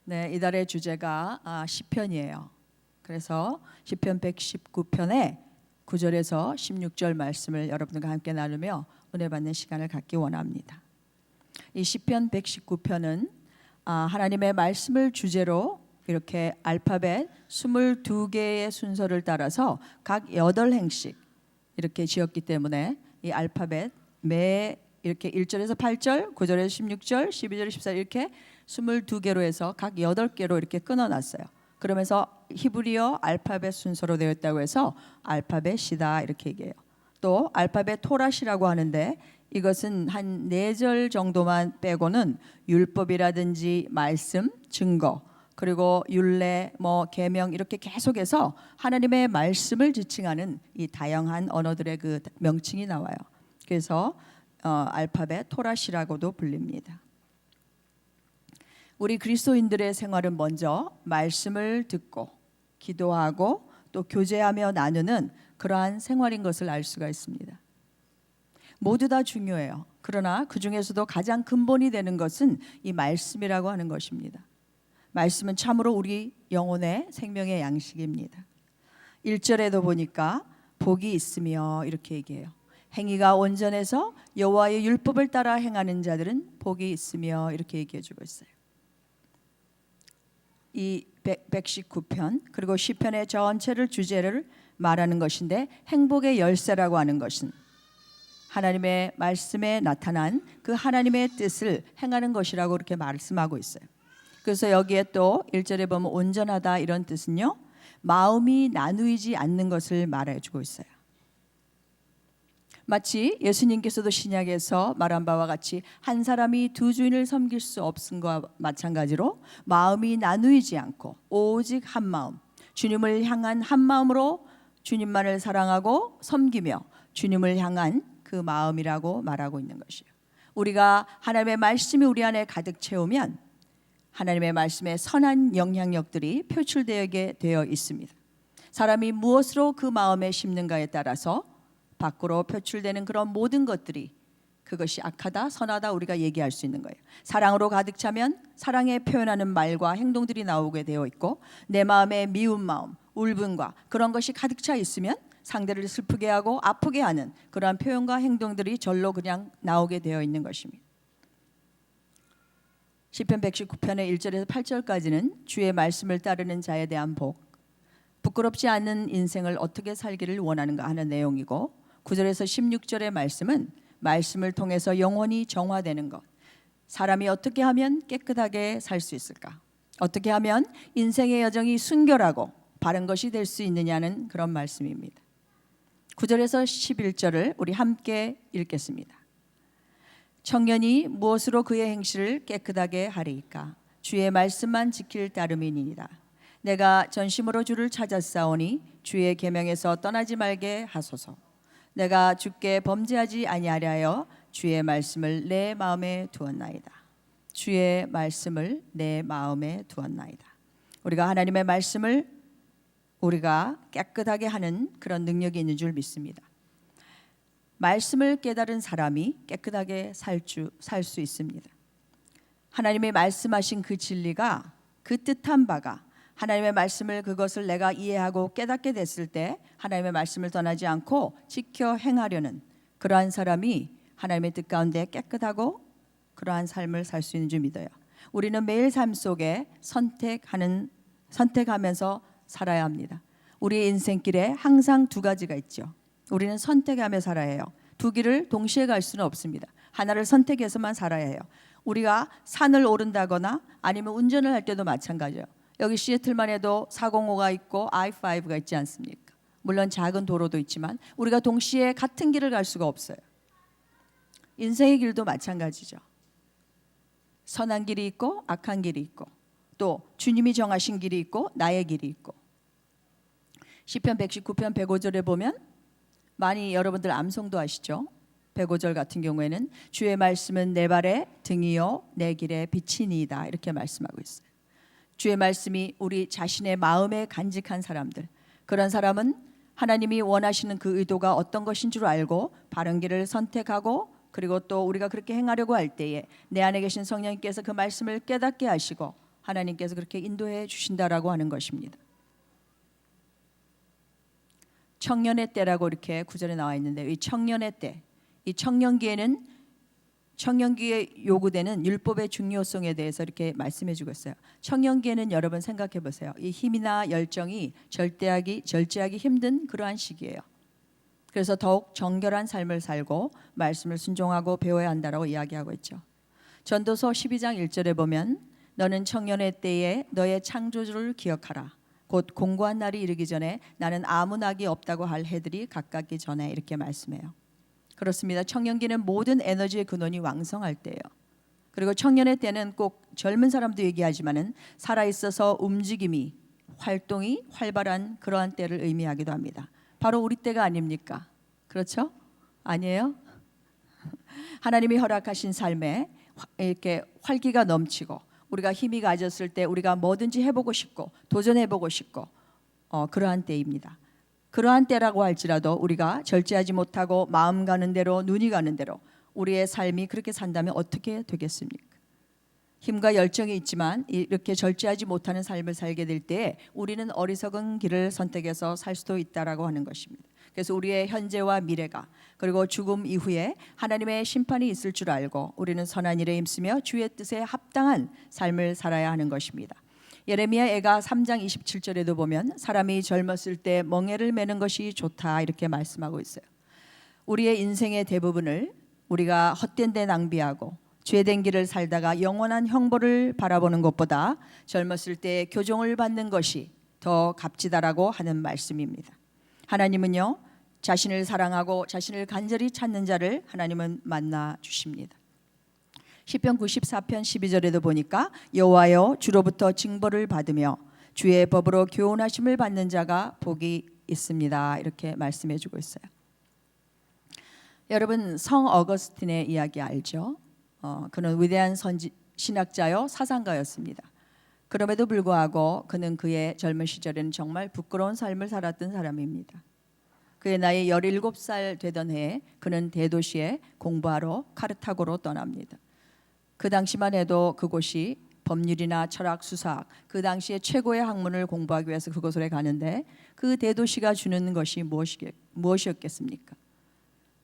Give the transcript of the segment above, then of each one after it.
네, 이달의 주제가 시편이에요. 그래서 시편 119편의 9절에서 16절 말씀을 여러분들과 함께 나누며 은혜 받는 시간을 갖기 원합니다. 이 시편 119편은 하나님의 말씀을 주제로 이렇게 알파벳 22개의 순서를 따라서 각 8행씩 이렇게 지었기 때문에 이 알파벳 매 이렇게 1절에서 8절, 9절에서 16절, 12절, 14절 이렇게 22개로 해서 각 8개로 이렇게 끊어놨어요. 그러면서 히브리어 알파벳 순서로 되어 있다고 해서 알파벳이다 이렇게 얘기해요. 또 알파벳 토라시라고 하는데 이것은 한 4절 정도만 빼고는 율법이라든지 말씀, 증거, 그리고 율례, 계명 이렇게 계속해서 하나님의 말씀을 지칭하는 이 다양한 언어들의 그 명칭이 나와요. 그래서 알파벳 토라시라고도 불립니다. 우리 그리스도인들의 생활은 먼저 말씀을 듣고 기도하고 또 교제하며 나누는 그러한 생활인 것을 알 수가 있습니다. 모두 다 중요해요. 그러나 그 중에서도 가장 근본이 되는 것은 이 말씀이라고 하는 것입니다. 말씀은 참으로 우리 영혼의 생명의 양식입니다. 1절에도 보니까 복이 있으며 이렇게 얘기해요. 행위가 온전해서 여호와의 율법을 따라 행하는 자들은 복이 있으며 이렇게 얘기해 주고 있어요. 이 119편 그리고 시편의 전체를 주제를 말하는 것인데 행복의 열쇠라고 하는 것은 하나님의 말씀에 나타난 그 하나님의 뜻을 행하는 것이라고 이렇게 말씀하고 있어요. 그래서 여기에 또 1절에 보면 온전하다 이런 뜻은요, 마음이 나누이지 않는 것을 말해주고 있어요. 마치 예수님께서도 신약에서 말한 바와 같이 한 사람이 두 주인을 섬길 수 없음과 마찬가지로 마음이 나누이지 않고 오직 한 마음, 주님을 향한 한 마음으로 주님만을 사랑하고 섬기며 주님을 향한 그 마음이라고 말하고 있는 것이에요. 우리가 하나님의 말씀이 우리 안에 가득 채우면 하나님의 말씀에 선한 영향력들이 표출되게 되어 있습니다. 사람이 무엇으로 그 마음에 심는가에 따라서 밖으로 표출되는 그런 모든 것들이 그것이 악하다, 선하다 우리가 얘기할 수 있는 거예요. 사랑으로 가득 차면 사랑에 표현하는 말과 행동들이 나오게 되어 있고 내 마음에 미운 마음, 울분과 그런 것이 가득 차 있으면 상대를 슬프게 하고 아프게 하는 그러한 표현과 행동들이 절로 그냥 나오게 되어 있는 것입니다. 시편 119편의 1절에서 8절까지는 주의 말씀을 따르는 자에 대한 복, 부끄럽지 않은 인생을 어떻게 살기를 원하는가 하는 내용이고 9절에서 16절의 말씀은 말씀을 통해서 영혼이 정화되는 것, 사람이 어떻게 하면 깨끗하게 살 수 있을까, 어떻게 하면 인생의 여정이 순결하고 바른 것이 될 수 있느냐는 그런 말씀입니다. 9절에서 11절을 우리 함께 읽겠습니다. 청년이 무엇으로 그의 행실을 깨끗하게 하리이까? 주의 말씀만 지킬 따름이니이다. 내가 전심으로 주를 찾았사오니 주의 계명에서 떠나지 말게 하소서. 내가 주께 범죄하지 아니하려 하여 주의 말씀을 내 마음에 두었나이다. 주의 말씀을 내 마음에 두었나이다. 우리가 하나님의 말씀을 우리가 깨끗하게 하는 그런 능력이 있는 줄 믿습니다. 말씀을 깨달은 사람이 깨끗하게 살 수 있습니다. 하나님의 말씀하신 그 진리가 그 뜻한 바가 하나님의 말씀을 그것을 내가 이해하고 깨닫게 됐을 때 하나님의 말씀을 떠나지 않고 지켜 행하려는 그러한 사람이 하나님의 뜻 가운데 깨끗하고 그러한 삶을 살 수 있는 줄 믿어요. 우리는 매일 삶 속에 선택하면서 살아야 합니다. 우리의 인생길에 항상 두 가지가 있죠. 우리는 선택하며 살아야 해요. 두 길을 동시에 갈 수는 없습니다. 하나를 선택해서만 살아야 해요. 우리가 산을 오른다거나 아니면 운전을 할 때도 마찬가지예요. 여기 시애틀만 해도 405가 있고 I5가 있지 않습니까? 물론 작은 도로도 있지만 우리가 동시에 같은 길을 갈 수가 없어요. 인생의 길도 마찬가지죠. 선한 길이 있고 악한 길이 있고 또 주님이 정하신 길이 있고 나의 길이 있고 시편 119편 105절에 보면 많이 여러분들 암송도 하시죠. 105절 같은 경우에는 주의 말씀은 내 발의 등이요 내 길의 빛이니이다 이렇게 말씀하고 있어요. 주의 말씀이 우리 자신의 마음에 간직한 사람들, 그런 사람은 하나님이 원하시는 그 의도가 어떤 것인 줄 알고 바른 길을 선택하고 그리고 또 우리가 그렇게 행하려고 할 때에 내 안에 계신 성령님께서 그 말씀을 깨닫게 하시고 하나님께서 그렇게 인도해 주신다라고 하는 것입니다. 청년의 때라고 이렇게 구절에 나와 있는데, 이 청년의 때, 이 청년기에는 청년기에 요구되는 율법의 중요성에 대해서 이렇게 말씀해 주고 있어요. 청년기에는 여러분 생각해 보세요. 이 힘이나 열정이 절제하기 힘든 그러한 시기예요. 그래서 더욱 정결한 삶을 살고 말씀을 순종하고 배워야 한다라고 이야기하고 있죠. 전도서 12장 1절에 보면 너는 청년의 때에 너의 창조주를 기억하라. 곧 공고한 날이 이르기 전에 나는 아무 낙이 없다고 할 해들이 가깝기 전에, 이렇게 말씀해요. 그렇습니다. 청년기는 모든 에너지의 근원이 왕성할 때예요. 그리고 청년의 때는 꼭 젊은 사람도 얘기하지만은 살아있어서 움직임이, 활동이 활발한 그러한 때를 의미하기도 합니다. 바로 우리 때가 아닙니까? 그렇죠? 아니에요? 하나님이 허락하신 삶에 이렇게 활기가 넘치고 우리가 힘이 가졌을 때 우리가 뭐든지 해보고 싶고 도전해보고 싶고 그러한 때입니다. 그러한 때라고 할지라도 우리가 절제하지 못하고 마음 가는 대로 눈이 가는 대로 우리의 삶이 그렇게 산다면 어떻게 되겠습니까? 힘과 열정이 있지만 이렇게 절제하지 못하는 삶을 살게 될 때 우리는 어리석은 길을 선택해서 살 수도 있다라고 하는 것입니다. 그래서 우리의 현재와 미래가, 그리고 죽음 이후에 하나님의 심판이 있을 줄 알고 우리는 선한 일에 힘쓰며 주의 뜻에 합당한 삶을 살아야 하는 것입니다. 예레미야 애가 3장 27절에도 보면 사람이 젊었을 때 멍에를 매는 것이 좋다, 이렇게 말씀하고 있어요. 우리의 인생의 대부분을 우리가 헛된 데 낭비하고 죄된 길을 살다가 영원한 형벌을 바라보는 것보다 젊었을 때 교종을 받는 것이 더 값지다라고 하는 말씀입니다. 하나님은요, 자신을 사랑하고 자신을 간절히 찾는 자를 하나님은 만나 주십니다. 시편 94편 12절에도 보니까 여호와여 주로부터 징벌을 받으며 주의 법으로 교훈하심을 받는 자가 복이 있습니다, 이렇게 말씀해 주고 있어요. 여러분, 성 어거스틴의 이야기 알죠? 그는 위대한 신학자요 사상가였습니다. 그럼에도 불구하고 그는 그의 젊은 시절에는 정말 부끄러운 삶을 살았던 사람입니다. 그의 나이 17살 되던 해에 그는 대도시에 공부하러 카르타고로 떠납니다. 그 당시만 해도 그곳이 법률이나 철학, 수사학, 그 당시에 최고의 학문을 공부하기 위해서 그곳으로 가는데 그 대도시가 주는 것이 무엇이었겠습니까?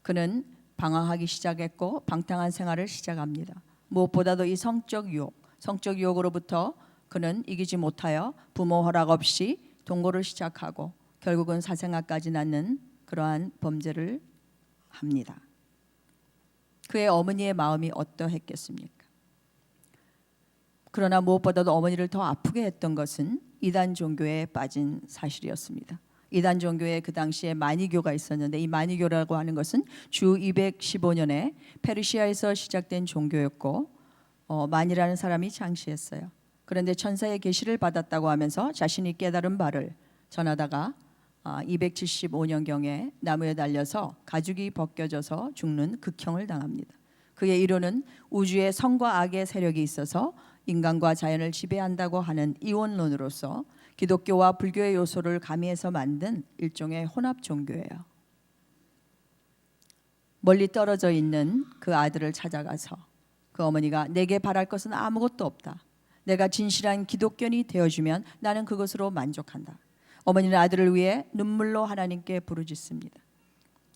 그는 방황하기 시작했고 방탕한 생활을 시작합니다. 무엇보다도 이 성적 유혹으로부터 그는 이기지 못하여 부모 허락 없이 동거를 시작하고 결국은 사생아까지 낳는 그러한 범죄를 합니다. 그의 어머니의 마음이 어떠했겠습니까? 그러나 무엇보다도 어머니를 더 아프게 했던 것은 이단 종교에 빠진 사실이었습니다. 이단 종교에 그 당시에 마니교가 있었는데 이 마니교라고 하는 것은 주 215년에 페르시아에서 시작된 종교였고 만이라는 사람이 창시했어요. 그런데 천사의 계시를 받았다고 하면서 자신이 깨달은 바를 전하다가 275년경에 나무에 달려서 가죽이 벗겨져서 죽는 극형을 당합니다. 그의 이론은 우주에 선과 악의 세력이 있어서 인간과 자연을 지배한다고 하는 이원론으로서 기독교와 불교의 요소를 가미해서 만든 일종의 혼합 종교예요. 멀리 떨어져 있는 그 아들을 찾아가서 그 어머니가 내게 바랄 것은 아무것도 없다. 내가 진실한 기독교인이 되어주면 나는 그것으로 만족한다. 어머니는 아들을 위해 눈물로 하나님께 부르짖습니다.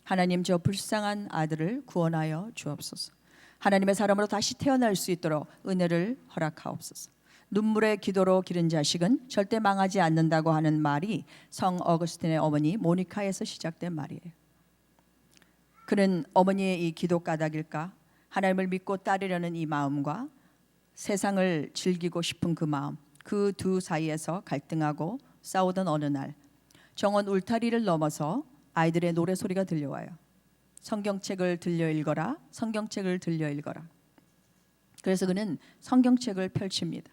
하나님, 저 불쌍한 아들을 구원하여 주옵소서. 하나님의 사람으로 다시 태어날 수 있도록 은혜를 허락하옵소서. 눈물의 기도로 기른 자식은 절대 망하지 않는다고 하는 말이 성 어거스틴의 어머니 모니카에서 시작된 말이에요. 그는 어머니의 이 기도 까닭일까? 하나님을 믿고 따르려는 이 마음과 세상을 즐기고 싶은 그 마음, 그 두 사이에서 갈등하고 싸우던 어느 날 정원 울타리를 넘어서 아이들의 노래소리가 들려와요. 성경책을 들려 읽어라, 성경책을 들려 읽어라. 그래서 그는 성경책을 펼칩니다.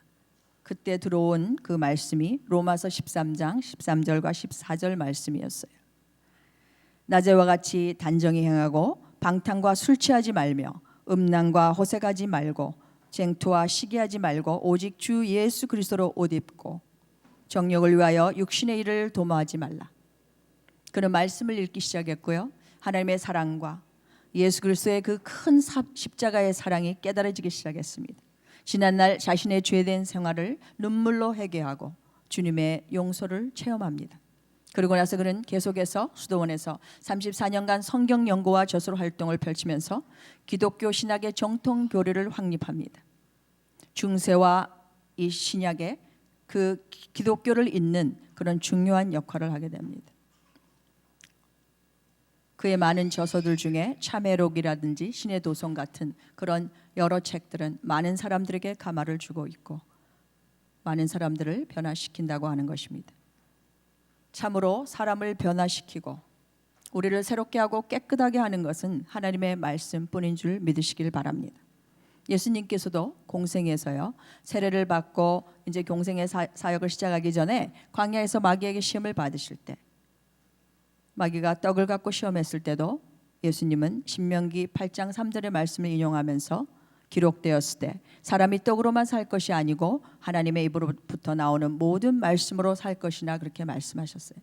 그때 들어온 그 말씀이 로마서 13장 13절과 14절 말씀이었어요. 낮에와 같이 단정히 행하고 방탕과 술 취하지 말며 음란과 호색하지 말고 쟁투와 시기하지 말고 오직 주 예수 그리스도로 옷 입고 정욕을 위하여 육신의 일을 도모하지 말라. 그는 말씀을 읽기 시작했고요. 하나님의 사랑과 예수 그리스도의 그 큰 십자가의 사랑이 깨달아지기 시작했습니다. 지난날 자신의 죄된 생활을 눈물로 회개하고 주님의 용서를 체험합니다. 그리고 나서 그는 계속해서 수도원에서 34년간 성경 연구와 저술 활동을 펼치면서 기독교 신학의 정통 교리를 확립합니다. 중세와 이 신약의 그 기독교를 잇는 그런 중요한 역할을 하게 됩니다. 그의 많은 저서들 중에 참회록이라든지 신의 도성 같은 그런 여러 책들은 많은 사람들에게 감화를 주고 있고 많은 사람들을 변화시킨다고 하는 것입니다. 참으로 사람을 변화시키고 우리를 새롭게 하고 깨끗하게 하는 것은 하나님의 말씀뿐인 줄 믿으시길 바랍니다. 예수님께서도 공생에서요 세례를 받고 이제 공생의 사역을 시작하기 전에 광야에서 마귀에게 시험을 받으실 때 마귀가 떡을 갖고 시험했을 때도 예수님은 신명기 8장 3절의 말씀을 인용하면서 기록되었을 때 사람이 떡으로만 살 것이 아니고 하나님의 입으로부터 나오는 모든 말씀으로 살 것이나 그렇게 말씀하셨어요.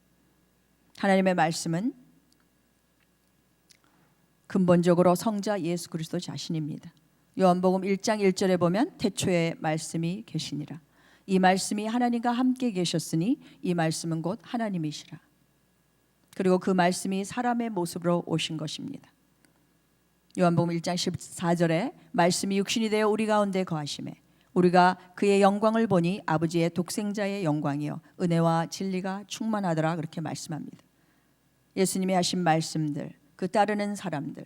하나님의 말씀은 근본적으로 성자 예수 그리스도 자신입니다. 요한복음 1장 1절에 보면 태초에 말씀이 계시니라. 이 말씀이 하나님과 함께 계셨으니 이 말씀은 곧 하나님이시라. 그리고 그 말씀이 사람의 모습으로 오신 것입니다. 요한복음 1장 14절에 말씀이 육신이 되어 우리 가운데 거하심에 우리가 그의 영광을 보니 아버지의 독생자의 영광이요 은혜와 진리가 충만하더라 그렇게 말씀합니다. 예수님이 하신 말씀들, 그 따르는 사람들,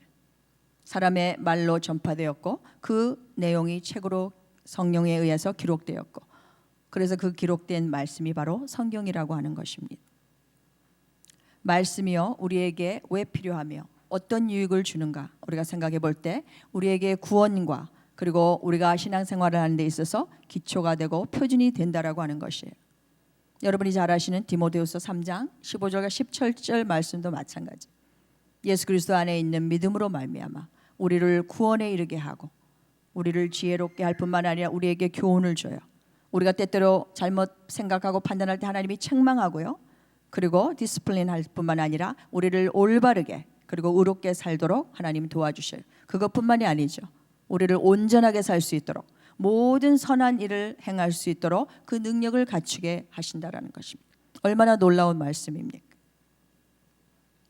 사람의 말로 전파되었고 그 내용이 책으로 성령에 의해서 기록되었고 그래서 그 기록된 말씀이 바로 성경이라고 하는 것입니다. 말씀이요 우리에게 왜 필요하며 어떤 유익을 주는가 우리가 생각해 볼 때 우리에게 구원과 그리고 우리가 신앙생활을 하는 데 있어서 기초가 되고 표준이 된다라고 하는 것이에요. 여러분이 잘 아시는 디모데후서 3장 15절과 17절 말씀도 마찬가지. 예수 그리스도 안에 있는 믿음으로 말미암아 우리를 구원에 이르게 하고 우리를 지혜롭게 할 뿐만 아니라 우리에게 교훈을 줘요. 우리가 때때로 잘못 생각하고 판단할 때 하나님이 책망하고요. 그리고 디스플린 할 뿐만 아니라 우리를 올바르게 그리고 의롭게 살도록 하나님 도와주셔요. 그것뿐만이 아니죠. 우리를 온전하게 살 수 있도록 모든 선한 일을 행할 수 있도록 그 능력을 갖추게 하신다라는 것입니다. 얼마나 놀라운 말씀입니까?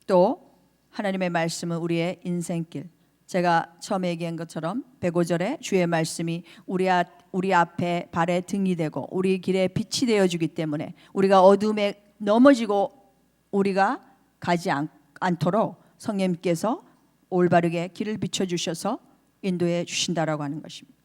또 하나님의 말씀은 우리의 인생길. 제가 처음에 얘기한 것처럼 105절에 주의 말씀이 우리 앞에 발에 등이 되고 우리 길에 빛이 되어주기 때문에 우리가 어둠에 넘어지고 우리가 가지 않도록 성령님께서 올바르게 길을 비춰주셔서 인도해 주신다라고 하는 것입니다.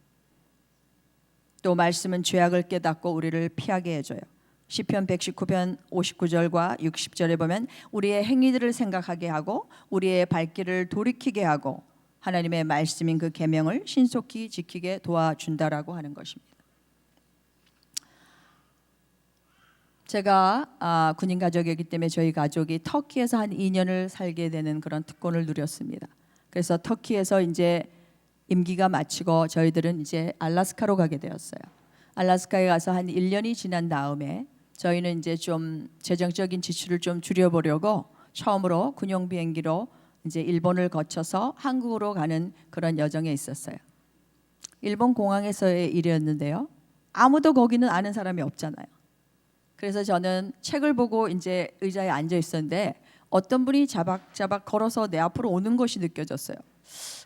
또 말씀은 죄악을 깨닫고 우리를 피하게 해줘요. 시편 119편 59절과 60절에 보면 우리의 행위들을 생각하게 하고 우리의 발길을 돌이키게 하고 하나님의 말씀인 그 계명을 신속히 지키게 도와준다라고 하는 것입니다. 제가 군인 가족이기 때문에 저희 가족이 터키에서 한 2년을 살게 되는 그런 특권을 누렸습니다. 그래서 터키에서 이제 임기가 마치고 저희들은 이제 알래스카로 가게 되었어요. 알래스카에 가서 한 1년이 지난 다음에 저희는 이제 좀 재정적인 지출을 좀 줄여보려고 처음으로 군용 비행기로 이제 일본을 거쳐서 한국으로 가는 그런 여정에 있었어요. 일본 공항에서의 일이었는데요. 아무도 거기는 아는 사람이 없잖아요. 그래서 저는 책을 보고 이제 의자에 앉아 있었는데 어떤 분이 자박자박 걸어서 내 앞으로 오는 것이 느껴졌어요.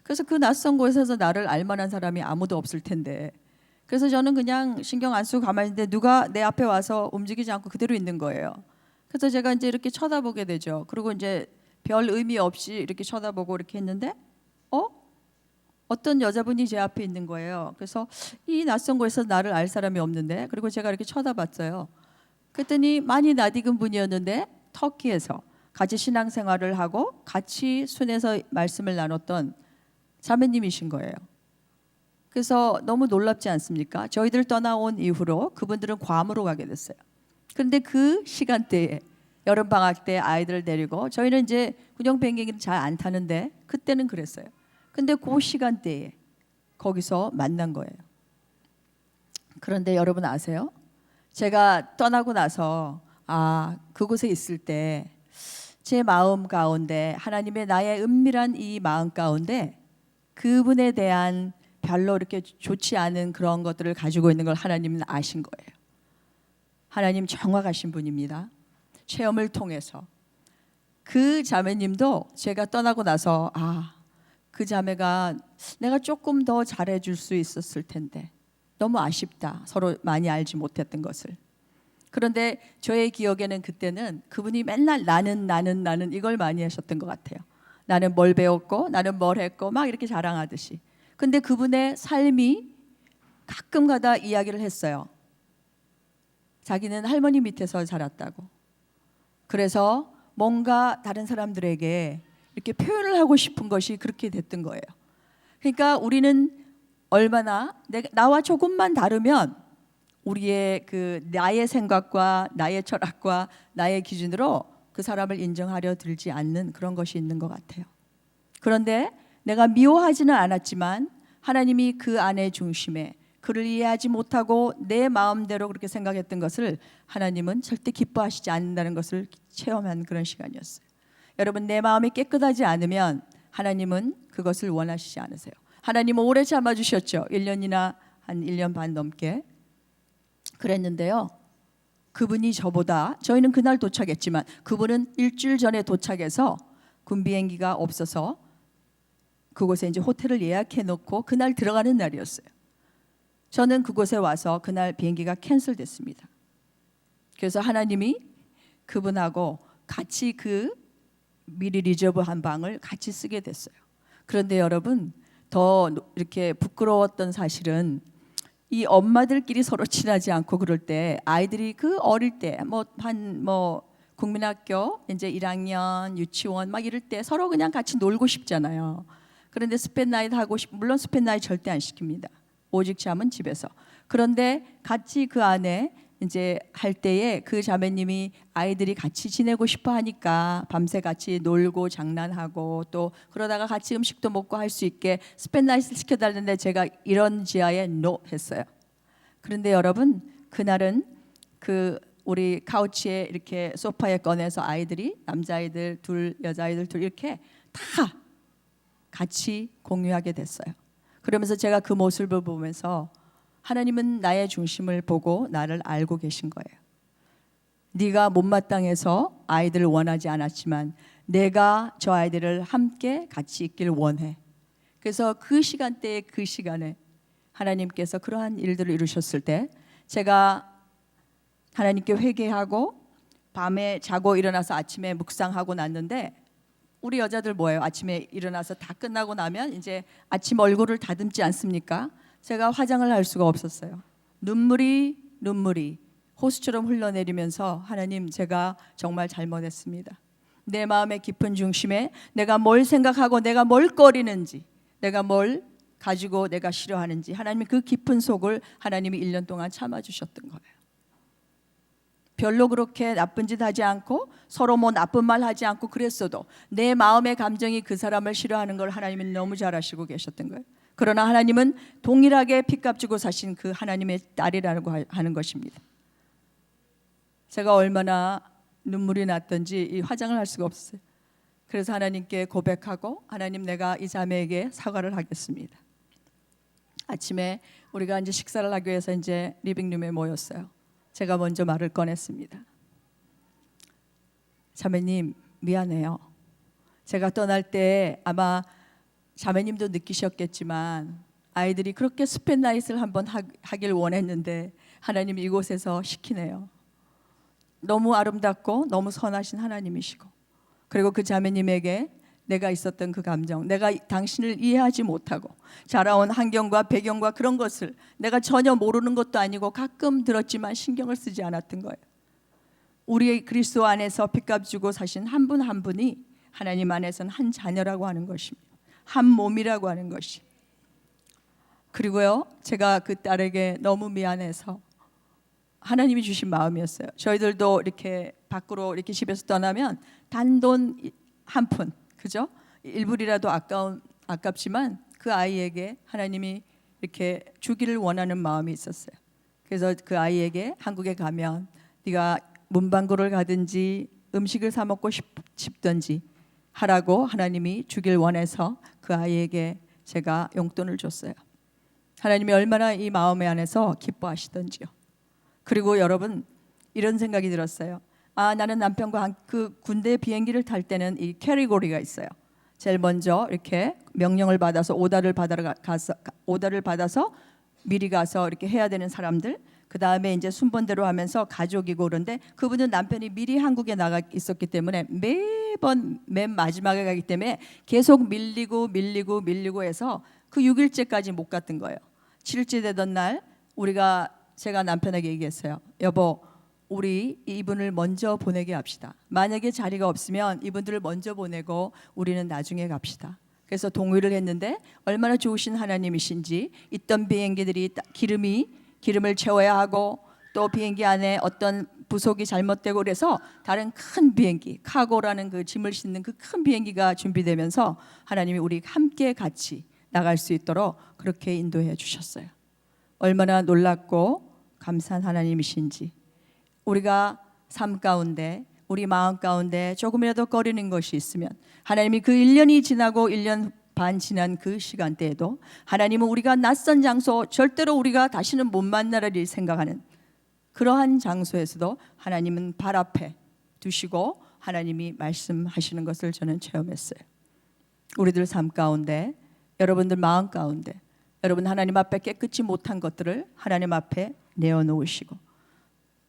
그래서 그 낯선 곳에서 나를 알만한 사람이 아무도 없을 텐데 그래서 저는 그냥 신경 안 쓰고 가만히 있는데 누가 내 앞에 와서 움직이지 않고 그대로 있는 거예요. 그래서 제가 이제 이렇게 쳐다보게 되죠. 그리고 이제 별 의미 없이 이렇게 쳐다보고 이렇게 했는데 어떤 여자분이 제 앞에 있는 거예요. 그래서 이 낯선 곳에서 나를 알 사람이 없는데 그리고 제가 이렇게 쳐다봤어요. 그랬더니 많이 낯익은 분이었는데 터키에서 같이 신앙생활을 하고 같이 순회에서 말씀을 나눴던 자매님이신 거예요. 그래서 너무 놀랍지 않습니까? 저희들 떠나온 이후로 그분들은 괌으로 가게 됐어요. 그런데 그 시간대에 여름방학 때 아이들을 데리고 저희는 이제 군용 비행기는 잘 안 타는데 그때는 그랬어요. 근데 그 시간대에 거기서 만난 거예요. 그런데 여러분 아세요? 제가 떠나고 나서 그곳에 있을 때 제 마음 가운데 하나님의 나의 은밀한 이 마음 가운데 그분에 대한 별로 이렇게 좋지 않은 그런 것들을 가지고 있는 걸 하나님은 아신 거예요. 하나님 정확하신 분입니다. 체험을 통해서 그 자매님도 제가 떠나고 나서 그 자매가 내가 조금 더 잘해줄 수 있었을 텐데 너무 아쉽다. 서로 많이 알지 못했던 것을. 그런데 저의 기억에는 그때는 그분이 맨날 나는 이걸 많이 하셨던 것 같아요. 나는 뭘 배웠고 나는 뭘 했고 막 이렇게 자랑하듯이. 근데 그분의 삶이 가끔가다 이야기를 했어요. 자기는 할머니 밑에서 자랐다고. 그래서 뭔가 다른 사람들에게 이렇게 표현을 하고 싶은 것이 그렇게 됐던 거예요. 그러니까 우리는 얼마나 나와 조금만 다르면 우리의 그 나의 생각과 나의 철학과 나의 기준으로 그 사람을 인정하려 들지 않는 그런 것이 있는 것 같아요. 그런데 내가 미워하지는 않았지만 하나님이 그 안의 중심에 그를 이해하지 못하고 내 마음대로 그렇게 생각했던 것을 하나님은 절대 기뻐하시지 않는다는 것을 체험한 그런 시간이었어요. 여러분, 내 마음이 깨끗하지 않으면 하나님은 그것을 원하시지 않으세요. 하나님은 오래 참아주셨죠. 1년이나 한 1년 반 넘게 그랬는데요. 그분이 저희는 그날 도착했지만 그분은 일주일 전에 도착해서 군 비행기가 없어서 그곳에 이제 호텔을 예약해 놓고 그날 들어가는 날이었어요. 저는 그곳에 와서 그날 비행기가 캔슬됐습니다. 그래서 하나님이 그분하고 같이 그 미리 리저브한 방을 같이 쓰게 됐어요. 그런데 여러분, 더 이렇게 부끄러웠던 사실은 이 엄마들끼리 서로 친하지 않고 그럴 때 아이들이 그 어릴 때 국민학교 이제 1학년 유치원 막 이럴 때 서로 그냥 같이 놀고 싶잖아요. 그런데 스팻나잇 하고 물론 스팻나잇 절대 안 시킵니다. 오직 잠은 집에서. 그런데 같이 그 안에 이제 할 때에 그 자매님이 아이들이 같이 지내고 싶어 하니까 밤새 같이 놀고 장난하고 또 그러다가 같이 음식도 먹고 할 수 있게 스팻나잇을 시켜달는데 제가 이런 지하에 NO 했어요. 그런데 여러분, 그날은 그 우리 카우치에 이렇게 소파에 꺼내서 아이들이 남자아이들 둘 여자아이들 둘 이렇게 다 같이 공유하게 됐어요. 그러면서 제가 그 모습을 보면서 하나님은 나의 중심을 보고 나를 알고 계신 거예요. 네가 못마땅해서 아이들을 원하지 않았지만 내가 저 아이들을 함께 같이 있길 원해. 그래서 그 시간대에 그 시간에 하나님께서 그러한 일들을 이루셨을 때 제가 하나님께 회개하고 밤에 자고 일어나서 아침에 묵상하고 났는데 우리 여자들 뭐예요? 아침에 일어나서 다 끝나고 나면 이제 아침 얼굴을 다듬지 않습니까? 제가 화장을 할 수가 없었어요. 눈물이 호수처럼 흘러내리면서 하나님, 제가 정말 잘못했습니다. 내 마음의 깊은 중심에 내가 뭘 생각하고 내가 뭘 꺼리는지, 내가 뭘 가지고 내가 싫어하는지 하나님이 그 깊은 속을 하나님이 1년 동안 참아주셨던 거예요. 별로 그렇게 나쁜 짓 하지 않고 서로 나쁜 말 하지 않고 그랬어도 내 마음의 감정이 그 사람을 싫어하는 걸 하나님이 너무 잘 아시고 계셨던 거예요. 그러나 하나님은 동일하게 핏값 주고 사신 그 하나님의 딸이라고 하는 것입니다. 제가 얼마나 눈물이 났던지 이 화장을 할 수가 없어요. 그래서 하나님께 고백하고 하나님, 내가 이 자매에게 사과를 하겠습니다. 아침에 우리가 이제 식사를 하기 위해서 이제 리빙룸에 모였어요. 제가 먼저 말을 꺼냈습니다. 자매님, 미안해요. 제가 떠날 때 아마 자매님도 느끼셨겠지만 아이들이 그렇게 스팻나잇을 한번 하길 원했는데 하나님이 이곳에서 시키네요. 너무 아름답고 너무 선하신 하나님이시고, 그리고 그 자매님에게 내가 있었던 그 감정, 내가 당신을 이해하지 못하고 자라온 환경과 배경과 그런 것을 내가 전혀 모르는 것도 아니고 가끔 들었지만 신경을 쓰지 않았던 거예요. 우리 그리스도 안에서 핏값 주고 사신 한 분 한 분이 하나님 안에서는 한 자녀라고 하는 것입니다. 한 몸이라고 하는 것이. 그리고요, 제가 그 딸에게 너무 미안해서 하나님이 주신 마음이었어요. 저희들도 이렇게 밖으로 이렇게 집에서 떠나면 단돈 한 푼, 그죠? 1불이라도 아깝지만 그 아이에게 하나님이 이렇게 주기를 원하는 마음이 있었어요. 그래서 그 아이에게 한국에 가면 네가 문방구를 가든지 음식을 사 먹고 싶든지 하라고 하나님이 주길 원해서 그 아이에게 제가 용돈을 줬어요. 하나님이 얼마나 이 마음에 안에서 기뻐하시던지요. 그리고 여러분 이런 생각이 들었어요. 나는 남편과 그 군대 비행기를 탈 때는 이 캐리고리가 있어요. 제일 먼저 이렇게 명령을 받아서 오다를 받아서 미리 가서 이렇게 해야 되는 사람들, 그 다음에 이제 순번대로 하면서 가족이고 그런데 그분은 남편이 미리 한국에 나가 있었기 때문에 매번 맨 마지막에 가기 때문에 계속 밀리고 해서 그 6일째까지 못 갔던 거예요. 7일째 되던 날 제가 남편에게 얘기했어요. 여보, 우리 이분을 먼저 보내게 합시다. 만약에 자리가 없으면 이분들을 먼저 보내고 우리는 나중에 갑시다. 그래서 동의를 했는데 얼마나 좋으신 하나님이신지 있던 비행기들이 기름을 채워야 하고 또 비행기 안에 어떤 부속이 잘못되고 그래서 다른 큰 비행기 카고라는 그 짐을 싣는 그 큰 비행기가 준비되면서 하나님이 우리 함께 같이 나갈 수 있도록 그렇게 인도해 주셨어요. 얼마나 놀랍고 감사한 하나님이신지. 우리가 삶 가운데 우리 마음 가운데 조금이라도 꺼리는 것이 있으면 하나님이 그 1년이 지나고 1년 반 지난 그 시간대에도 하나님은 우리가 낯선 장소 절대로 우리가 다시는 못 만나리를 생각하는 그러한 장소에서도 하나님은 발 앞에 두시고 하나님이 말씀하시는 것을 저는 체험했어요. 우리들 삶 가운데 여러분들 마음 가운데 여러분 하나님 앞에 깨끗이 못한 것들을 하나님 앞에 내어놓으시고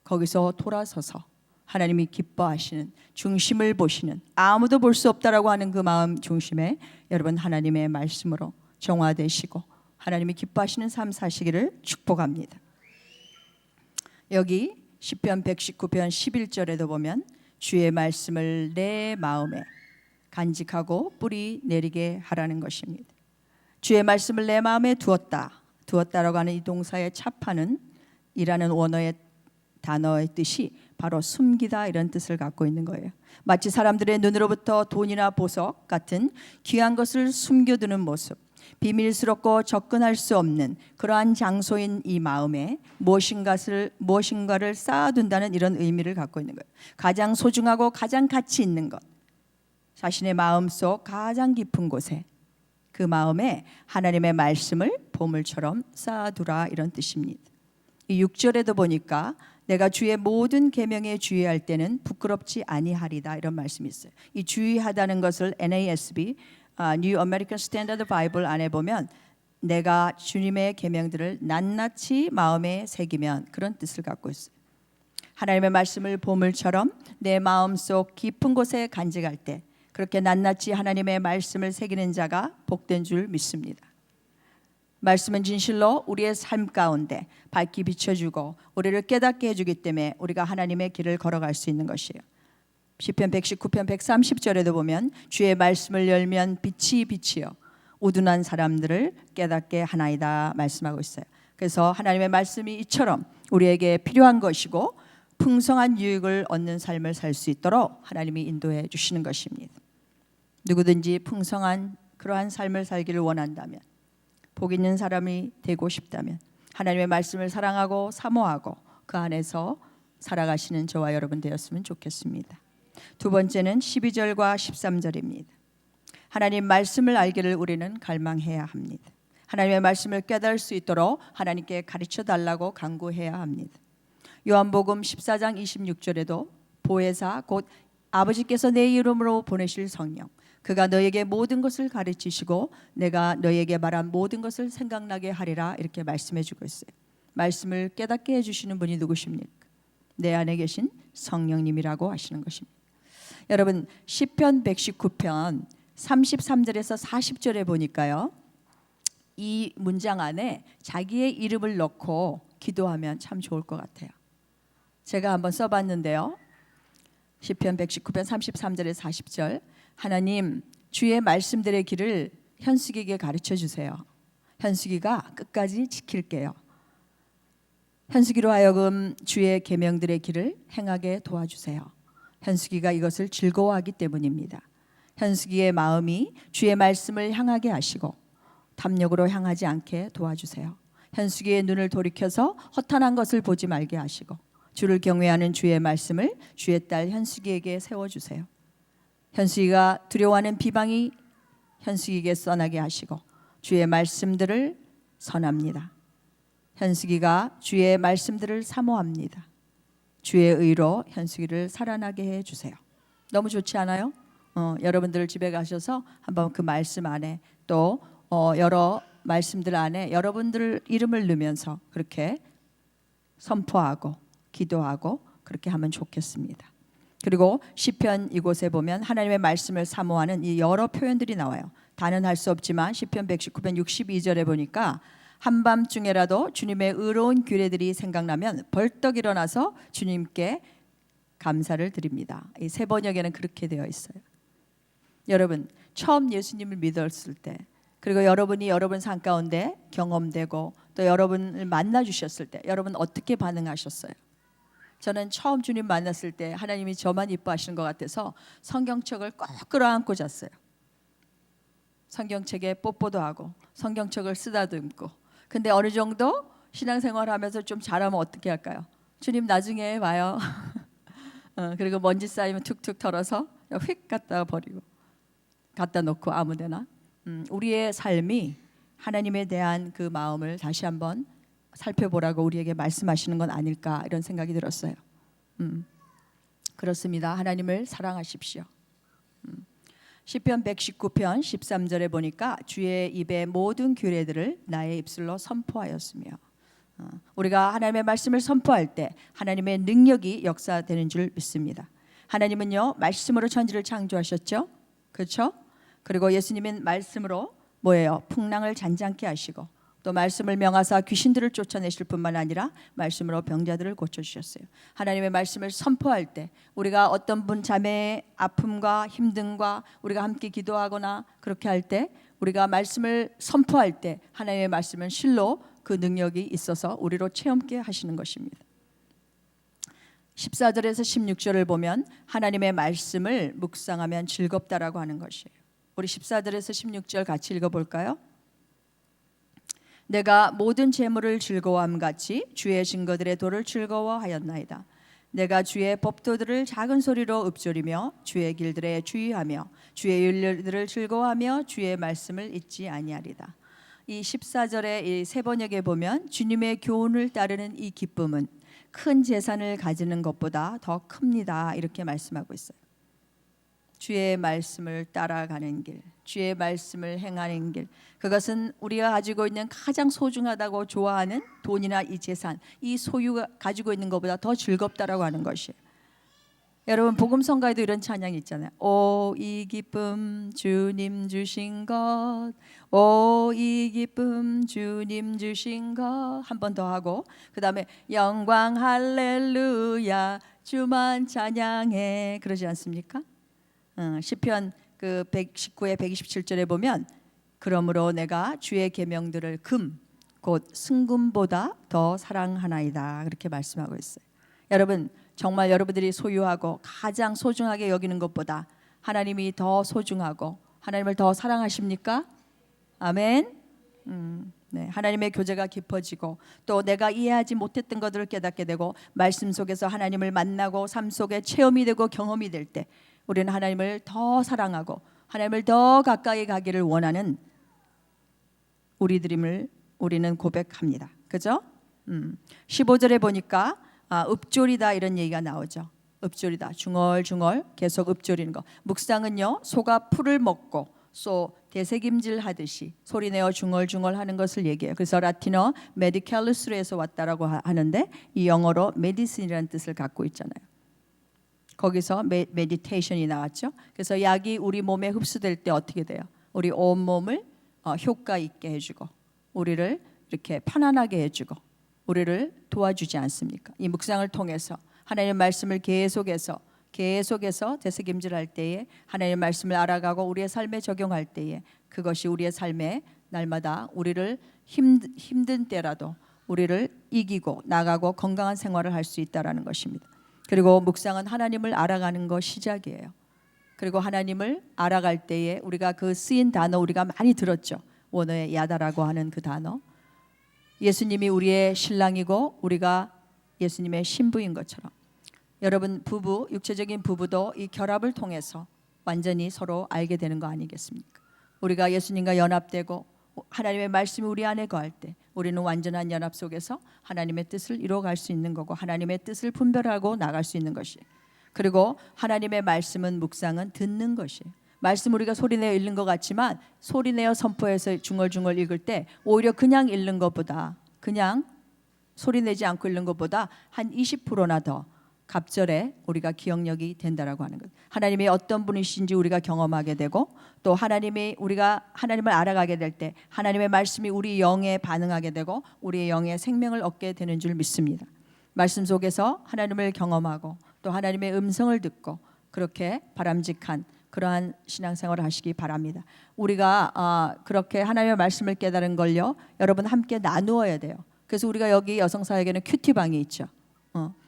거기서 돌아서서 하나님이 기뻐하시는 중심을 보시는 아무도 볼 수 없다라고 하는 그 마음 중심에 여러분 하나님의 말씀으로 정화되시고 하나님이 기뻐하시는 삶 사시기를 축복합니다. 여기 시편 119편 11절에도 보면 주의 말씀을 내 마음에 간직하고 뿌리 내리게 하라는 것입니다. 주의 말씀을 내 마음에 두었다라고 하는 이 동사의 차파는 이라는 원어의 단어의 뜻이 바로 숨기다 이런 뜻을 갖고 있는 거예요. 마치 사람들의 눈으로부터 돈이나 보석 같은 귀한 것을 숨겨두는 모습, 비밀스럽고 접근할 수 없는 그러한 장소인 이 마음에 무엇인가를 쌓아둔다는 이런 의미를 갖고 있는 거예요. 가장 소중하고 가장 가치 있는 것, 자신의 마음속 가장 깊은 곳에 그 마음에 하나님의 말씀을 보물처럼 쌓아두라 이런 뜻입니다. 이 6절에도 보니까 내가 주의 모든 계명에 주의할 때는 부끄럽지 아니하리다 이런 말씀이 있어요. 이 주의하다는 것을 NASB New American Standard Bible 안에 보면 내가 주님의 계명들을 낱낱이 마음에 새기면 그런 뜻을 갖고 있어요. 하나님의 말씀을 보물처럼 내 마음속 깊은 곳에 간직할 때 그렇게 낱낱이 하나님의 말씀을 새기는 자가 복된 줄 믿습니다. 말씀은 진실로 우리의 삶 가운데 밝히 비춰주고 우리를 깨닫게 해주기 때문에 우리가 하나님의 길을 걸어갈 수 있는 것이에요. 시편 119편 130절에도 보면 주의 말씀을 열면 빛이 빛이요 우둔한 사람들을 깨닫게 하나이다 말씀하고 있어요. 그래서 하나님의 말씀이 이처럼 우리에게 필요한 것이고 풍성한 유익을 얻는 삶을 살 수 있도록 하나님이 인도해 주시는 것입니다. 누구든지 풍성한 그러한 삶을 살기를 원한다면 복 있는 사람이 되고 싶다면 하나님의 말씀을 사랑하고 사모하고 그 안에서 살아가시는 저와 여러분 되었으면 좋겠습니다. 두 번째는 12절과 13절입니다. 하나님 말씀을 알기를 우리는 갈망해야 합니다. 하나님의 말씀을 깨달을 수 있도록 하나님께 가르쳐 달라고 간구해야 합니다. 요한복음 14장 26절에도 보혜사 곧 아버지께서 내 이름으로 보내실 성령 그가 너에게 모든 것을 가르치시고 내가 너에게 말한 모든 것을 생각나게 하리라 이렇게 말씀해 주고 있어요. 말씀을 깨닫게 해주시는 분이 누구십니까? 내 안에 계신 성령님이라고 하시는 것입니다. 여러분 시편 119편 33절에서 40절에 보니까요. 이 문장 안에 자기의 이름을 넣고 기도하면 참 좋을 것 같아요. 제가 한번 써봤는데요. 시편 119편 33절에 40절 하나님 주의 말씀들의 길을 현숙이에게 가르쳐 주세요. 현숙이가 끝까지 지킬게요. 현숙이로 하여금 주의 계명들의 길을 행하게 도와주세요. 현숙이가 이것을 즐거워하기 때문입니다. 현숙이의 마음이 주의 말씀을 향하게 하시고 탐욕으로 향하지 않게 도와주세요. 현숙이의 눈을 돌이켜서 허탄한 것을 보지 말게 하시고 주를 경외하는 주의 말씀을 주의 딸 현숙이에게 세워주세요. 현숙이가 두려워하는 비방이 현숙이에게 써나게 하시고 주의 말씀들을 선합니다. 현숙이가 주의 말씀들을 사모합니다. 주의 의로 현숙이를 살아나게 해주세요. 너무 좋지 않아요? 여러분들 집에 가셔서 한번 그 말씀 안에 또 여러 말씀들 안에 여러분들 이름을 넣으면서 그렇게 선포하고 기도하고 그렇게 하면 좋겠습니다. 그리고 시편 이곳에 보면 하나님의 말씀을 사모하는 이 여러 표현들이 나와요. 다는 할 수 없지만 시편 119편 62절에 보니까 한밤중에라도 주님의 의로운 규례들이 생각나면 벌떡 일어나서 주님께 감사를 드립니다. 이 세 번역에는 그렇게 되어 있어요. 여러분 처음 예수님을 믿었을 때 그리고 여러분이 여러분 삶 가운데 경험되고 또 여러분을 만나 주셨을 때 여러분 어떻게 반응하셨어요? 저는 처음 주님 만났을 때 하나님이 저만 이뻐하시는 것 같아서 성경책을 꼭 끌어안고 잤어요. 성경책에 뽀뽀도 하고 성경책을 쓰다듬고. 근데 어느 정도 신앙생활 하면서 좀 잘하면 어떻게 할까요? 주님 나중에 와요. 그리고 먼지 쌓이면 툭툭 털어서 휙 갖다 버리고 갖다 놓고 아무데나. 우리의 삶이 하나님에 대한 그 마음을 다시 한번 살펴보라고 우리에게 말씀하시는 건 아닐까 이런 생각이 들었어요. 그렇습니다. 하나님을 사랑하십시오. 시편 119편 13절에 보니까 주의 입의 모든 규례들을 나의 입술로 선포하였으며 우리가 하나님의 말씀을 선포할 때 하나님의 능력이 역사되는 줄 믿습니다. 하나님은요 말씀으로 천지를 창조하셨죠. 그렇죠? 그리고 예수님은 말씀으로 뭐예요? 풍랑을 잔잔케 하시고 또 말씀을 명하사 귀신들을 쫓아내실 뿐만 아니라 말씀으로 병자들을 고쳐주셨어요. 하나님의 말씀을 선포할 때 우리가 어떤 분 자매의 아픔과 힘듦과 우리가 함께 기도하거나 그렇게 할 때 우리가 말씀을 선포할 때 하나님의 말씀은 실로 그 능력이 있어서 우리로 체험케 하시는 것입니다. 14절에서 16절을 보면 하나님의 말씀을 묵상하면 즐겁다라고 하는 것이에요. 우리 14절에서 16절 같이 읽어볼까요? 내가 모든 재물을 즐거워함 같이 주의 증거들의 도를 즐거워하였나이다. 내가 주의 법도들을 작은 소리로 읊조리며 주의 길들에 주의하며 주의 윤례들을 즐거워하며 주의 말씀을 잊지 아니하리다. 이 14절의 이 세 번역에 보면 주님의 교훈을 따르는 이 기쁨은 큰 재산을 가지는 것보다 더 큽니다. 이렇게 말씀하고 있어요. 주의 말씀을 따라가는 길, 주의 말씀을 행하는 길, 그것은 우리가 가지고 있는 가장 소중하다고 좋아하는 돈이나 이 재산, 이 소유가 가지고 있는 것보다 더 즐겁다라고 하는 것이에요. 여러분 복음성가에도 이런 찬양이 있잖아요. 오 이 기쁨 주님 주신 것, 오 이 기쁨 주님 주신 것. 한 번 더 하고 그 다음에 영광 할렐루야 주만 찬양해. 그러지 않습니까? 시편 그 119의 127절에 보면 그러므로 내가 주의 계명들을 금 곧 승금보다 더 사랑하나이다 그렇게 말씀하고 있어요. 여러분 정말 여러분들이 소유하고 가장 소중하게 여기는 것보다 하나님이 더 소중하고 하나님을 더 사랑하십니까? 아멘. 네, 하나님의 교제가 깊어지고 또 내가 이해하지 못했던 것들을 깨닫게 되고 말씀 속에서 하나님을 만나고 삶 속에 체험이 되고 경험이 될 때 우리는 하나님을 더 사랑하고 하나님을 더 가까이 가기를 원하는 우리들임을 우리는 고백합니다. 그죠? 15절에 보니까 읊조리다 이런 얘기가 나오죠. 읊조리다 중얼중얼 계속 읊조리는 거. 묵상은요 소가 풀을 먹고 소 대새김질 하듯이 소리내어 중얼중얼 하는 것을 얘기해요. 그래서 라틴어 메디칼루스에서 왔다라고 하는데 이 영어로 메디슨이라는 뜻을 갖고 있잖아요. 거기서 메디테이션이 나왔죠. 그래서 약이 우리 몸에 흡수될 때 어떻게 돼요? 우리 온 몸을 효과 있게 해주고 우리를 이렇게 편안하게 해주고 우리를 도와주지 않습니까? 이 묵상을 통해서 하나님의 말씀을 계속해서 되새김질할 때에 하나님의 말씀을 알아가고 우리의 삶에 적용할 때에 그것이 우리의 삶에 날마다 우리를 힘든 때라도 우리를 이기고 나가고 건강한 생활을 할 수 있다라는 것입니다. 그리고 묵상은 하나님을 알아가는 것 시작이에요. 그리고 하나님을 알아갈 때에 우리가 그 쓰인 단어 우리가 많이 들었죠. 원어의 야다라고 하는 그 단어. 예수님이 우리의 신랑이고 우리가 예수님의 신부인 것처럼 여러분 부부, 육체적인 부부도 이 결합을 통해서 완전히 서로 알게 되는 거 아니겠습니까? 우리가 예수님과 연합되고 하나님의 말씀이 우리 안에 거할 때 우리는 완전한 연합 속에서 하나님의 뜻을 이루어갈 수 있는 거고 하나님의 뜻을 분별하고 나갈 수 있는 것이. 그리고 하나님의 말씀은 묵상은 듣는 것이. 말씀 우리가 소리내어 읽는 것 같지만 소리내어 선포해서 중얼중얼 읽을 때 오히려 그냥 읽는 것보다 그냥 소리내지 않고 읽는 것보다 한 20%나 더 갑절에 우리가 기억력이 된다라고 하는 것. 하나님이 어떤 분이신지 우리가 경험하게 되고 또 하나님이 우리가 하나님을 알아가게 될 때 하나님의 말씀이 우리 영에 반응하게 되고 우리의 영에 생명을 얻게 되는 줄 믿습니다. 말씀 속에서 하나님을 경험하고 또 하나님의 음성을 듣고 그렇게 바람직한 그러한 신앙생활을 하시기 바랍니다. 우리가 그렇게 하나님의 말씀을 깨달은 걸요 여러분 함께 나누어야 돼요. 그래서 우리가 여기 여성사역에는 큐티방이 있죠.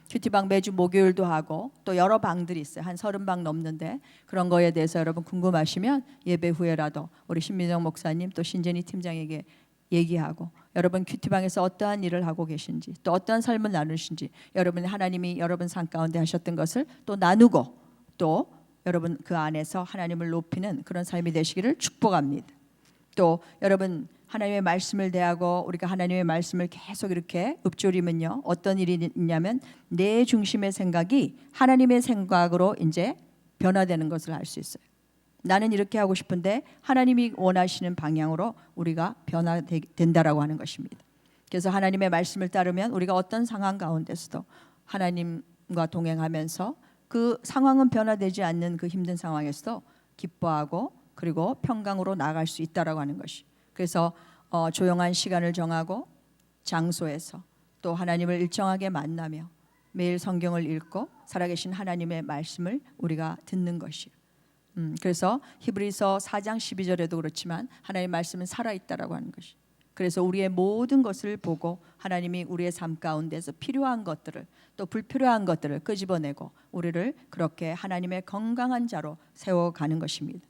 큐티방 매주 목요일도 하고 또 여러 방들이 있어요. 한 30방 넘는데 그런 거에 대해서 여러분 궁금하시면 예배 후에라도 우리 신민정 목사님 또 신재니 팀장에게 얘기하고 여러분 큐티방에서 어떠한 일을 하고 계신지 또 어떠한 삶을 나누신지 여러분 하나님이 여러분 삶 가운데 하셨던 것을 또 나누고 또 여러분 그 안에서 하나님을 높이는 그런 삶이 되시기를 축복합니다. 또 여러분 하나님의 말씀을 대하고 우리가 하나님의 말씀을 계속 이렇게 읊조리면요 어떤 일이 있냐면 내 중심의 생각이 하나님의 생각으로 이제 변화되는 것을 알 수 있어요. 나는 이렇게 하고 싶은데 하나님이 원하시는 방향으로 우리가 변화된다라고 하는 것입니다. 그래서 하나님의 말씀을 따르면 우리가 어떤 상황 가운데서도 하나님과 동행하면서 그 상황은 변화되지 않는 그 힘든 상황에서도 기뻐하고 그리고 평강으로 나아갈 수 있다라고 하는 것이. 그래서 조용한 시간을 정하고 장소에서 또 하나님을 일정하게 만나며 매일 성경을 읽고 살아계신 하나님의 말씀을 우리가 듣는 것이에요. 그래서 히브리서 4장 12절에도 그렇지만 하나님의 말씀은 살아있다라고 하는 것이. 그래서 우리의 모든 것을 보고 하나님이 우리의 삶 가운데서 필요한 것들을 또 불필요한 것들을 끄집어내고 우리를 그렇게 하나님의 건강한 자로 세워가는 것입니다.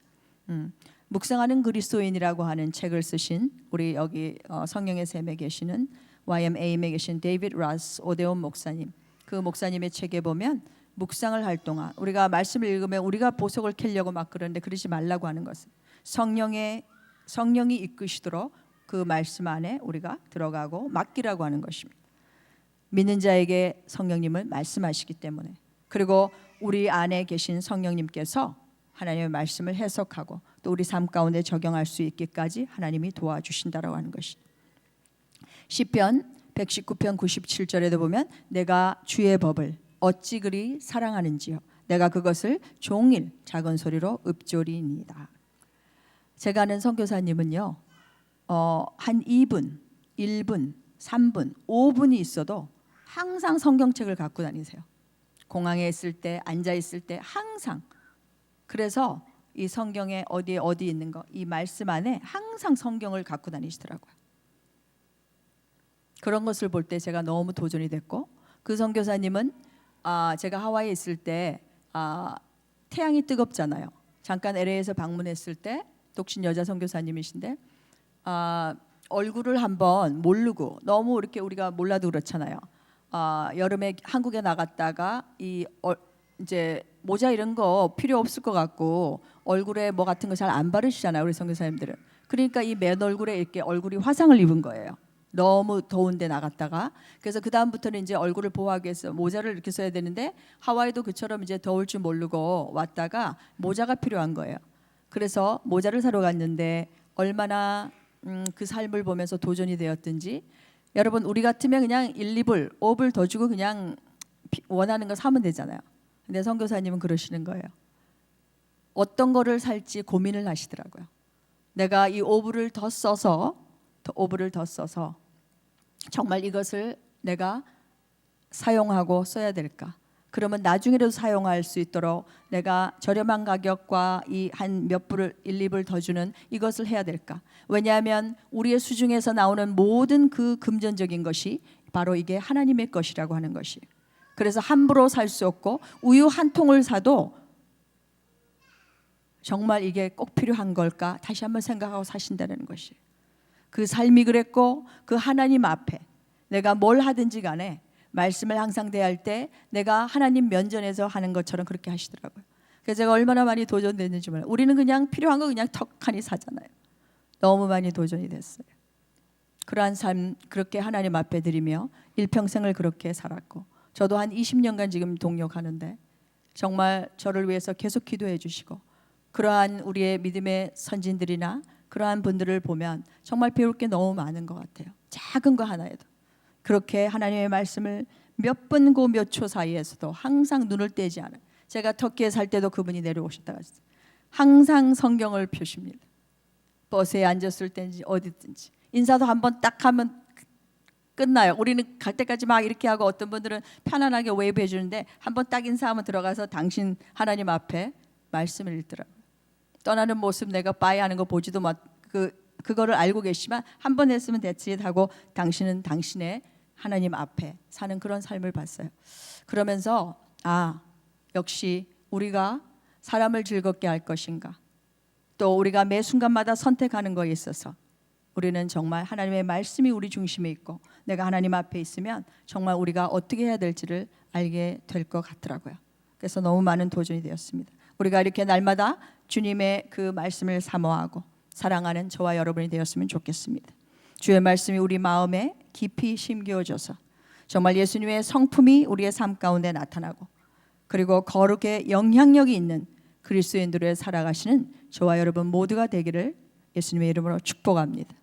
묵상하는 그리스도인이라고 하는 책을 쓰신 우리 여기 성령의 샘에 계시는 YMAM에 계신 데이비드 라스 오데온 목사님, 그 목사님의 책에 보면 묵상을 할 동안 우리가 말씀을 읽으면 우리가 보석을 캐려고 막 그러는데 그러지 말라고 하는 것은 성령이 이끄시도록 그 말씀 안에 우리가 들어가고 맡기라고 하는 것입니다. 믿는 자에게 성령님은 말씀하시기 때문에 그리고 우리 안에 계신 성령님께서 하나님의 말씀을 해석하고 또 우리 삶 가운데 적용할 수 있기까지 하나님이 도와주신다라고 하는 것입니다. 시편 119편 97절에도 보면 내가 주의 법을 어찌 그리 사랑하는지요 내가 그것을 종일 작은 소리로 읊조리니이다. 제가 아는 선교사님은요 한 2분, 1분, 3분, 5분이 있어도 항상 성경책을 갖고 다니세요. 공항에 있을 때 앉아 있을 때 항상. 그래서 이 성경에 어디 있는 거 이 말씀 안에 항상 성경을 갖고 다니시더라고요. 그런 것을 볼 때 제가 너무 도전이 됐고 그 선교사님은 제가 하와이에 있을 때 태양이 뜨겁잖아요. 잠깐 LA에서 방문했을 때 독신 여자 선교사님이신데 얼굴을 한번 모르고 너무 이렇게 우리가 몰라도 그렇잖아요. 여름에 한국에 나갔다가 이제 모자 이런 거 필요 없을 것 같고 얼굴에 뭐 같은 거 잘 안 바르시잖아요, 우리 선교사님들은. 그러니까 이 맨 얼굴에 이렇게 얼굴이 화상을 입은 거예요. 너무 더운데 나갔다가. 그래서 그 다음부터는 이제 얼굴을 보호하기 위해서 모자를 이렇게 써야 되는데 하와이도 그처럼 이제 더울 줄 모르고 왔다가 모자가 필요한 거예요. 그래서 모자를 사러 갔는데 얼마나 그 삶을 보면서 도전이 되었든지 여러분 우리 같으면 그냥 1, 2불, 5불 더 주고 그냥 원하는 거 사면 되잖아요. 근데 선교사님은 그러시는 거예요. 어떤 거를 살지 고민을 하시더라고요. 내가 이 5불을 더 써서 정말 이것을 내가 사용하고 써야 될까? 그러면 나중에라도 사용할 수 있도록 내가 저렴한 가격과 이 한 몇 불을 1, 2불 더 주는 이것을 해야 될까? 왜냐하면 우리의 수중에서 나오는 모든 그 금전적인 것이 바로 이게 하나님의 것이라고 하는 것이. 그래서 함부로 살 수 없고 우유 한 통을 사도 정말 이게 꼭 필요한 걸까? 다시 한번 생각하고 사신다는 것이. 그 삶이 그랬고 그 하나님 앞에 내가 뭘 하든지 간에 말씀을 항상 대할 때 내가 하나님 면전에서 하는 것처럼 그렇게 하시더라고요. 그래서 제가 얼마나 많이 도전됐는지 몰라요. 우리는 그냥 필요한 거 그냥 턱하니 사잖아요. 너무 많이 도전이 됐어요. 그러한 삶 그렇게 하나님 앞에 드리며 일평생을 그렇게 살았고, 저도 한 20년간 지금 동역하는데 정말 저를 위해서 계속 기도해 주시고, 그러한 우리의 믿음의 선진들이나 그러한 분들을 보면 정말 배울 게 너무 많은 것 같아요. 작은 거 하나에도 그렇게 하나님의 말씀을 몇 분고 몇 초 사이에서도 항상 눈을 떼지 않아요. 제가 터키에 살 때도 그분이 내려오셨다가 항상 성경을 펴십니다. 버스에 앉았을 때인지 어디든지 인사도 한번 딱 하면 끝나요. 우리는 갈 때까지 막 이렇게 하고, 어떤 분들은 편안하게 웨이브 해주는데 한번 딱 인사하면 들어가서 당신 하나님 앞에 말씀을 읽더라고요. 떠나는 모습 내가 빠이 하는 거 보지도 그거를 알고 계시지만 한 번 했으면 됐지 하고 당신은 당신의 하나님 앞에 사는 그런 삶을 봤어요. 그러면서 역시 우리가 사람을 즐겁게 할 것인가, 또 우리가 매 순간마다 선택하는 거에 있어서 우리는 정말 하나님의 말씀이 우리 중심에 있고, 내가 하나님 앞에 있으면 정말 우리가 어떻게 해야 될지를 알게 될 것 같더라고요. 그래서 너무 많은 도전이 되었습니다. 우리가 이렇게 날마다 주님의 그 말씀을 사모하고 사랑하는 저와 여러분이 되었으면 좋겠습니다. 주의 말씀이 우리 마음에 깊이 심겨져서 정말 예수님의 성품이 우리의 삶 가운데 나타나고, 그리고 거룩의 영향력이 있는 그리스도인들의 살아가시는 저와 여러분 모두가 되기를 예수님의 이름으로 축복합니다.